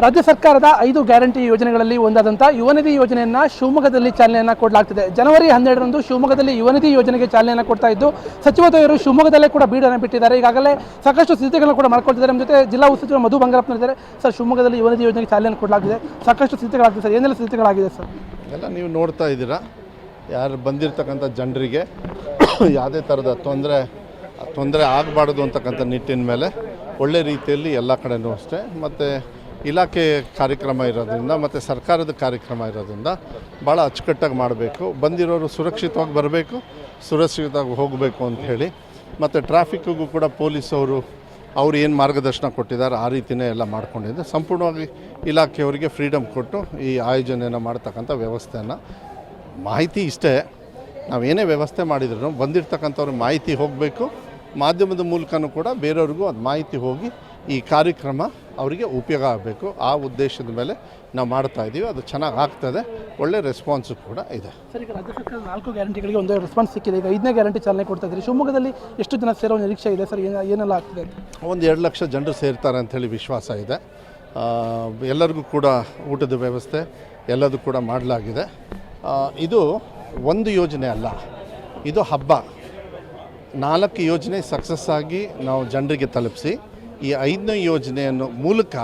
ರಾಜ್ಯ ಸರ್ಕಾರದ 5 ಗ್ಯಾರಂಟಿ ಯೋಜನೆಗಳಲ್ಲಿ ಒಂದಾದಂಥ ಯುವನಿಧಿ ಯೋಜನೆಯನ್ನು ಶಿವಮೊಗ್ಗದಲ್ಲಿ ಚಾಲನೆಯನ್ನು ಕೊಡಲಾಗ್ತಿದೆ. ಜನವರಿ 12ರಂದು ಶಿವಮೊಗ್ಗದಲ್ಲಿ ಯುವನಿಧಿ ಯೋಜನೆಗೆ ಚಾಲನೆಯನ್ನು ಕೊಡ್ತಾ ಇದ್ದು, ಸಚಿವರು ಶಿವಮೊಗ್ಗದಲ್ಲೇ ಕೂಡ ಬೀಡನ್ನು ಬಿಟ್ಟಿದ್ದಾರೆ. ಈಗಾಗಲೇ ಸಾಕಷ್ಟು ಸಿದ್ಧತೆಗಳನ್ನು ಕೂಡ ಮಾಡ್ಕೊಳ್ತಿದ್ದಾರೆ. ನಮ್ಮ ಜೊತೆ ಜಿಲ್ಲಾ ಉಸ್ತುವಾರಿ ಮಧು ಬಂಗಾರಪ್ಪನಿದ್ದಾರೆ. ಸರ್, ಶಿವಮೊಗ್ಗದಲ್ಲಿ ಯುವನಿಧಿ ಯೋಜನೆಗೆ ಚಾಲನೆ ಕೊಡಲಾಗಿದೆ, ಸಾಕಷ್ಟು ಸಿದ್ಧತೆಗಳಾಗಿದೆ ಸರ್, ಏನೆಲ್ಲ ಸಿದ್ಧತೆಗಳಾಗಿದೆ ಸರ್? ಎಲ್ಲ ನೀವು ನೋಡ್ತಾ ಇದ್ದೀರಾ, ಯಾರು ಬಂದಿರತಕ್ಕಂಥ ಜನರಿಗೆ ಯಾವುದೇ ಥರದ ತೊಂದರೆ ಆಗಬಾರ್ದು ಅಂತಕ್ಕಂಥ ನಿಟ್ಟಿನ ಮೇಲೆ ಒಳ್ಳೆ ರೀತಿಯಲ್ಲಿ ಎಲ್ಲ ಕಡೆನೂ ಅಷ್ಟೇ, ಮತ್ತು ಇಲಾಖೆ ಕಾರ್ಯಕ್ರಮ ಇರೋದ್ರಿಂದ ಮತ್ತು ಸರ್ಕಾರದ ಕಾರ್ಯಕ್ರಮ ಇರೋದ್ರಿಂದ ಭಾಳ ಅಚ್ಚುಕಟ್ಟಾಗಿ ಮಾಡಬೇಕು. ಬಂದಿರೋರು ಸುರಕ್ಷಿತವಾಗಿ ಬರಬೇಕು, ಸುರಕ್ಷಿತವಾಗಿ ಹೋಗಬೇಕು ಅಂತ ಹೇಳಿ, ಮತ್ತು ಟ್ರಾಫಿಕ್ಕಿಗೂ ಕೂಡ ಪೊಲೀಸವರು ಏನು ಮಾರ್ಗದರ್ಶನ ಕೊಟ್ಟಿದ್ದಾರೆ ಆ ರೀತಿಯೇ ಎಲ್ಲ ಮಾಡ್ಕೊಂಡಿದ್ದೆ. ಸಂಪೂರ್ಣವಾಗಿ ಇಲಾಖೆಯವರಿಗೆ ಫ್ರೀಡಮ್ ಕೊಟ್ಟು ಈ ಆಯೋಜನೆಯನ್ನು ಮಾಡ್ತಕ್ಕಂಥ ವ್ಯವಸ್ಥೆಯನ್ನು, ಮಾಹಿತಿ ಇಷ್ಟೇ, ನಾವೇನೇ ವ್ಯವಸ್ಥೆ ಮಾಡಿದ್ರು ಬಂದಿರತಕ್ಕಂಥವ್ರಿಗೆ ಮಾಹಿತಿ ಹೋಗಬೇಕು, ಮಾಧ್ಯಮದ ಮೂಲಕನೂ ಕೂಡ ಬೇರೆಯವ್ರಿಗೂ ಅದು ಮಾಹಿತಿ ಹೋಗಿ ಈ ಕಾರ್ಯಕ್ರಮ ಅವರಿಗೆ ಉಪಯೋಗ ಆಗಬೇಕು. ಆ ಉದ್ದೇಶದ ಮೇಲೆ ನಾವು ಮಾಡ್ತಾ ಇದ್ದೀವಿ. ಅದು ಚೆನ್ನಾಗಿ ಆಗ್ತದೆ, ಒಳ್ಳೆ ರೆಸ್ಪಾನ್ಸು ಕೂಡ ಇದೆ. ಸರ್, ಈಗ ರಾಜ್ಯ ಸರ್ಕಾರದ 4 ಗ್ಯಾರಂಟಿಗಳಿಗೆ ಒಂದು ರೆಸ್ಪಾನ್ಸ್ ಸಿಕ್ಕಿದೆ. ಈಗ 5ನೇ ಗ್ಯಾರಂಟಿ ಚಾಲನೆ ಕೊಡ್ತಾ ಇದ್ದೀರಿ. ಶಿವಮೊಗ್ಗದಲ್ಲಿ ಎಷ್ಟು ಜನ ಸೇರೋ ನಿರೀಕ್ಷೆ ಇದೆ ಸರ್? ಏನೆಲ್ಲ ಆಗ್ತಿದೆ? ಒಂದು 2 ಲಕ್ಷ ಜನರು ಸೇರ್ತಾರೆ ಅಂಥೇಳಿ ವಿಶ್ವಾಸ ಇದೆ. ಎಲ್ಲರಿಗೂ ಕೂಡ ಊಟದ ವ್ಯವಸ್ಥೆ ಎಲ್ಲದೂ ಕೂಡ ಮಾಡಲಾಗಿದೆ. ಇದು ಒಂದು ಯೋಜನೆ ಅಲ್ಲ, ಇದು ಹಬ್ಬ. 4 ಯೋಜನೆ ಸಕ್ಸಸ್ ಆಗಿ ನಾವು ಜನರಿಗೆ ತಲುಪಿಸಿ ಈ 5ನೇ ಯೋಜನೆಯನ್ನು ಮೂಲಕ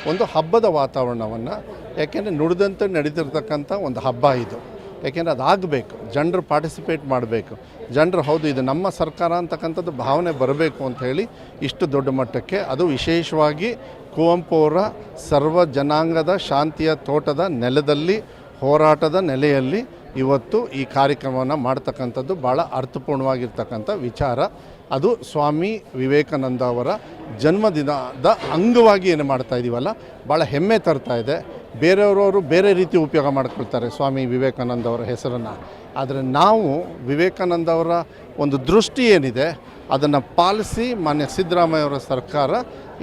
ಒಂದು ಹಬ್ಬದ ವಾತಾವರಣವನ್ನು, ಯಾಕೆಂದರೆ ನುಡಿದಂತೆ ನಡೀತಿರ್ತಕ್ಕಂಥ ಒಂದು ಹಬ್ಬ ಇದು. ಯಾಕೆಂದರೆ ಅದಾಗಬೇಕು, ಜನರು ಪಾರ್ಟಿಸಿಪೇಟ್ ಮಾಡಬೇಕು, ಜನರು ಹೌದು ಇದು ನಮ್ಮ ಸರ್ಕಾರ ಅಂತಕ್ಕಂಥದ್ದು ಭಾವನೆ ಬರಬೇಕು ಅಂತ ಹೇಳಿ ಇಷ್ಟು ದೊಡ್ಡ ಮಟ್ಟಕ್ಕೆ, ಅದು ವಿಶೇಷವಾಗಿ ಕುವೆಂಪು ಅವರ ಸರ್ವ ಜನಾಂಗದ ಶಾಂತಿಯ ತೋಟದ ನೆಲದಲ್ಲಿ, ಹೋರಾಟದ ನೆಲೆಯಲ್ಲಿ ಇವತ್ತು ಈ ಕಾರ್ಯಕ್ರಮವನ್ನು ಮಾಡ್ತಕ್ಕಂಥದ್ದು ಭಾಳ ಅರ್ಥಪೂರ್ಣವಾಗಿರ್ತಕ್ಕಂಥ ವಿಚಾರ. ಅದು ಸ್ವಾಮಿ ವಿವೇಕಾನಂದ ಅವರ ಜನ್ಮದಿನದ ಅಂಗವಾಗಿ ಏನು ಮಾಡ್ತಾ ಇದ್ದೀವಲ್ಲ, ಭಾಳ ಹೆಮ್ಮೆ ತರ್ತಾ ಇದೆ. ಬೇರೆಯವರು ಬೇರೆ ರೀತಿ ಉಪಯೋಗ ಮಾಡ್ಕೊಳ್ತಾರೆ ಸ್ವಾಮಿ ವಿವೇಕಾನಂದ ಅವರ ಹೆಸರನ್ನು, ಆದರೆ ನಾವು ವಿವೇಕಾನಂದ ಅವರ ಒಂದು ದೃಷ್ಟಿ ಏನಿದೆ ಅದನ್ನು ಪಾಲಿಸಿ ಮಾನ್ಯ ಸಿದ್ದರಾಮಯ್ಯ ಅವರ ಸರ್ಕಾರ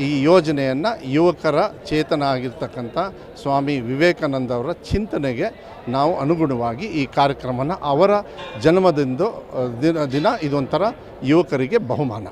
ಈ ಯೋಜನೆಯನ್ನು ಯುವಕರ ಚೇತನ ಆಗಿರ್ತಕ್ಕಂಥ ಸ್ವಾಮಿ ವಿವೇಕಾನಂದ ಅವರ ಚಿಂತನೆಗೆ ನಾವು ಅನುಗುಣವಾಗಿ ಈ ಕಾರ್ಯಕ್ರಮನ ಅವರ ಜನ್ಮದಿನ ಇದೊಂಥರ ಯುವಕರಿಗೆ ಬಹುಮಾನ.